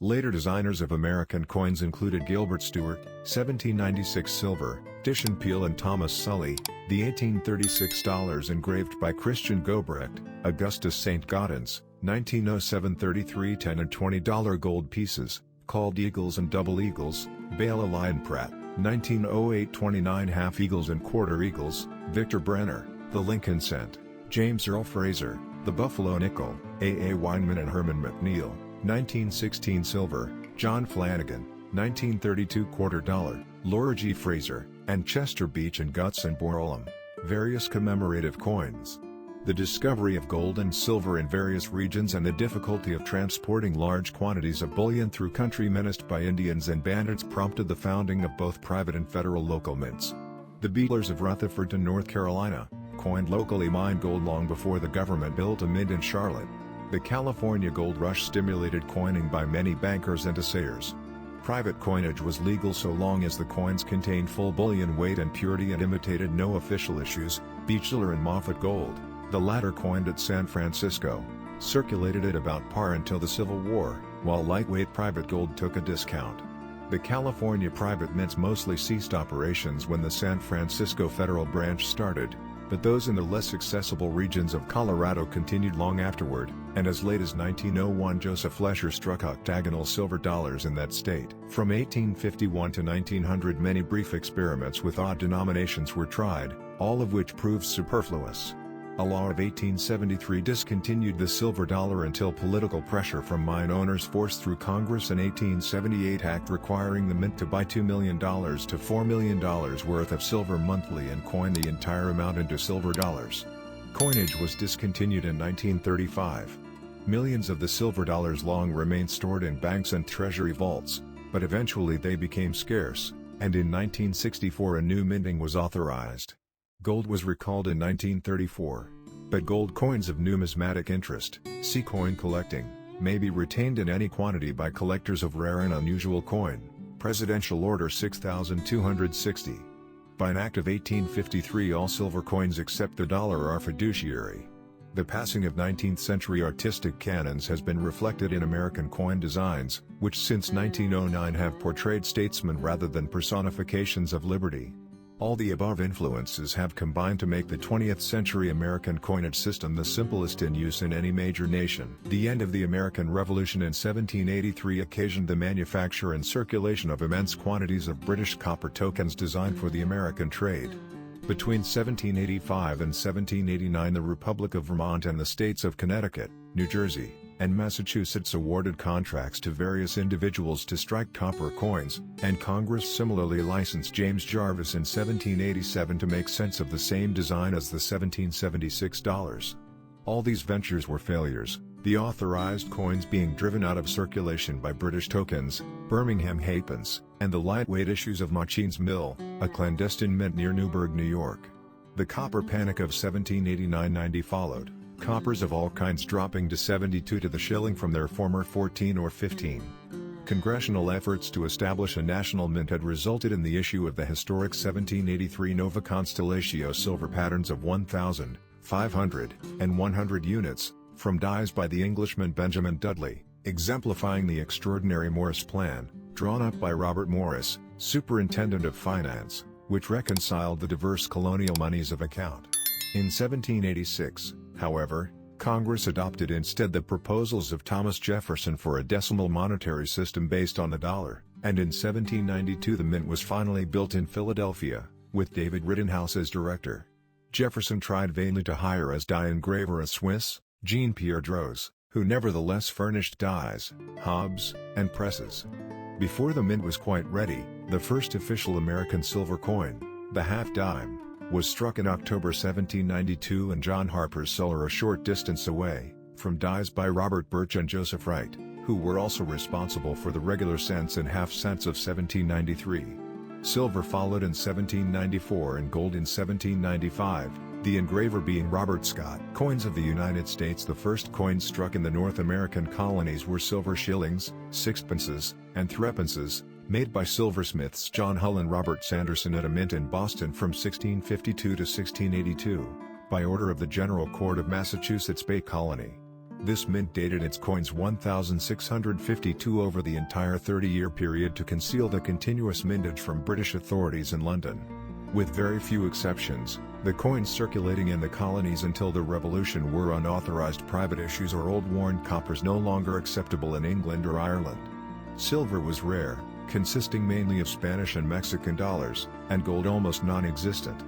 Later designers of American coins included Gilbert Stuart, 1796 silver, Titian Peale and Thomas Sully, the 1836 dollars engraved by Christian Gobrecht, Augustus St. Gaudens, 1907 33 $10 and $20 gold pieces, called eagles and double eagles, Bela Lyon Pratt, 1908 29 half eagles and quarter eagles, Victor Brenner, the Lincoln cent, James Earl Fraser, the Buffalo nickel, A. A. Weinman and Herman McNeil, 1916 silver, John Flanagan, 1932 quarter dollar, Laura G. Fraser, and Chester Beach and Guts and Borolum. Various commemorative coins. The discovery of gold and silver in various regions and the difficulty of transporting large quantities of bullion through country menaced by Indians and bandits prompted the founding of both private and federal local mints. The Beatlers of Rutherford, North Carolina, coined locally mined gold long before the government built a mint in Charlotte. The California gold rush stimulated coining by many bankers and assayers. Private coinage was legal so long as the coins contained full bullion weight and purity and imitated no official issues. Beechler and Moffat gold, the latter coined at San Francisco, circulated at about par until the Civil War, while lightweight private gold took a discount. The California private mints mostly ceased operations when the San Francisco Federal branch started, but those in the less accessible regions of Colorado continued long afterward, and as late as 1901 Joseph Flesher struck octagonal silver dollars in that state. From 1851 to 1900 many brief experiments with odd denominations were tried, all of which proved superfluous. A law of 1873 discontinued the silver dollar until political pressure from mine owners forced through Congress an 1878 act requiring the mint to buy $2 million to $4 million worth of silver monthly and coin the entire amount into silver dollars. Coinage was discontinued in 1935. Millions of the silver dollars long remained stored in banks and treasury vaults, but eventually they became scarce, and in 1964 a new minting was authorized. Gold was recalled in 1934, but gold coins of numismatic interest, see coin collecting, may be retained in any quantity by collectors of rare and unusual coin. Presidential Order 6260. By an act of 1853 all silver coins except the dollar are fiduciary. The passing of 19th-century artistic canons has been reflected in American coin designs, which since 1909 have portrayed statesmen rather than personifications of liberty. All the above influences have combined to make the 20th century American coinage system the simplest in use in any major nation. The end of the American Revolution in 1783 occasioned the manufacture and circulation of immense quantities of British copper tokens designed for the American trade. Between 1785 and 1789 the Republic of Vermont and the states of Connecticut, New Jersey, and Massachusetts awarded contracts to various individuals to strike copper coins, and Congress similarly licensed James Jarvis in 1787 to make sense of the same design as the 1776 dollars. All these ventures were failures, the authorized coins being driven out of circulation by British tokens, Birmingham halfpence, and the lightweight issues of Machin's Mill, a clandestine mint near Newburgh, New York. The copper panic of 1789-90 followed, coppers of all kinds dropping to 72 to the shilling from their former 14 or 15. Congressional efforts to establish a national mint had resulted in the issue of the historic 1783 Nova Constellatio silver patterns of 1,000, 500, and 100 units, from dies by the Englishman Benjamin Dudley, exemplifying the extraordinary Morris Plan, drawn up by Robert Morris, Superintendent of Finance, which reconciled the diverse colonial moneys of account. In 1786, however, Congress adopted instead the proposals of Thomas Jefferson for a decimal monetary system based on the dollar, and in 1792 the mint was finally built in Philadelphia, with David Rittenhouse as director. Jefferson tried vainly to hire as die engraver a Swiss, Jean-Pierre Droz, who nevertheless furnished dies, hobs, and presses. Before the mint was quite ready, the first official American silver coin, the half-dime, was struck in October 1792 in John Harper's cellar a short distance away, from dies by Robert Birch and Joseph Wright, who were also responsible for the regular cents and half cents of 1793. Silver followed in 1794 and gold in 1795, the engraver being Robert Scott. Coins of the United States. The first coins struck in the North American colonies were silver shillings, sixpences, and threepences, made by silversmiths John Hull and Robert Sanderson at a mint in Boston from 1652 to 1682, by order of the General Court of Massachusetts Bay Colony. This mint dated its coins 1652 over the entire 30-year period to conceal the continuous mintage from British authorities in London. With very few exceptions, the coins circulating in the colonies until the Revolution were unauthorized private issues or old worn coppers no longer acceptable in England or Ireland. Silver was rare, consisting mainly of Spanish and Mexican dollars, and gold almost non-existent.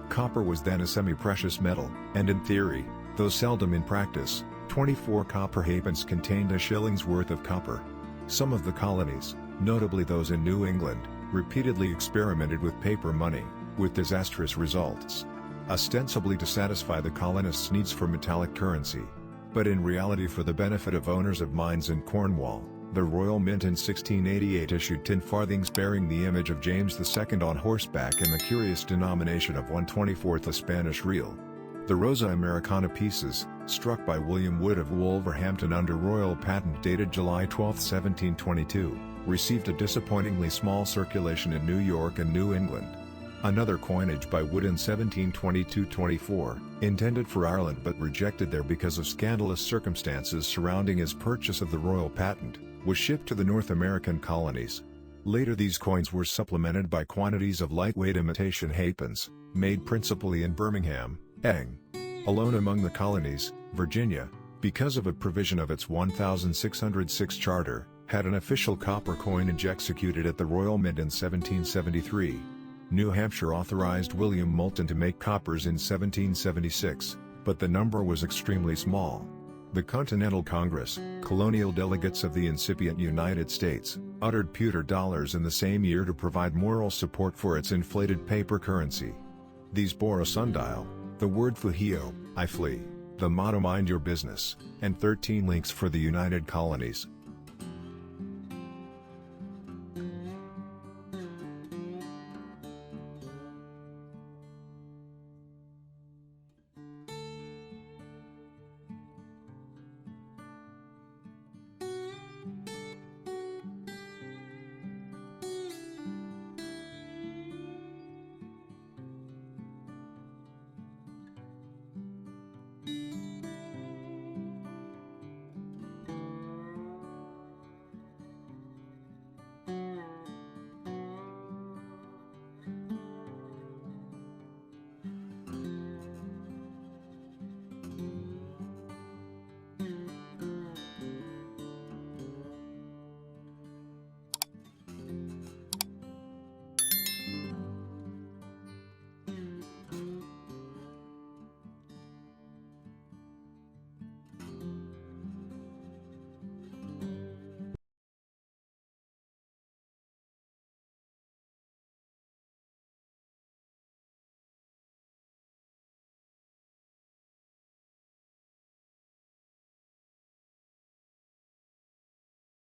Copper was then a semi-precious metal, and in theory, though seldom in practice, 24 copper halfpence contained a shilling's worth of copper. Some of the colonies, notably those in New England, repeatedly experimented with paper money, with disastrous results. Ostensibly to satisfy the colonists' needs for metallic currency, but in reality for the benefit of owners of mines in Cornwall, the Royal Mint in 1688 issued tin farthings bearing the image of James II on horseback in the curious denomination of 1/24 a Spanish real. The Rosa Americana pieces, struck by William Wood of Wolverhampton under royal patent dated July 12, 1722, received a disappointingly small circulation in New York and New England. Another coinage by Wood in 1722-24, intended for Ireland but rejected there because of scandalous circumstances surrounding his purchase of the royal patent, was shipped to the North American colonies. Later these coins were supplemented by quantities of lightweight imitation halfpence, made principally in Birmingham, Eng. Alone among the colonies, Virginia, because of a provision of its 1606 charter, had an official copper coinage executed at the Royal Mint in 1773. New Hampshire authorized William Moulton to make coppers in 1776, but the number was extremely small. The Continental Congress, colonial delegates of the incipient United States, uttered pewter dollars in the same year to provide moral support for its inflated paper currency. These bore a sundial, the word Fujio, I flee, the motto mind your business, and 13 links for the United Colonies.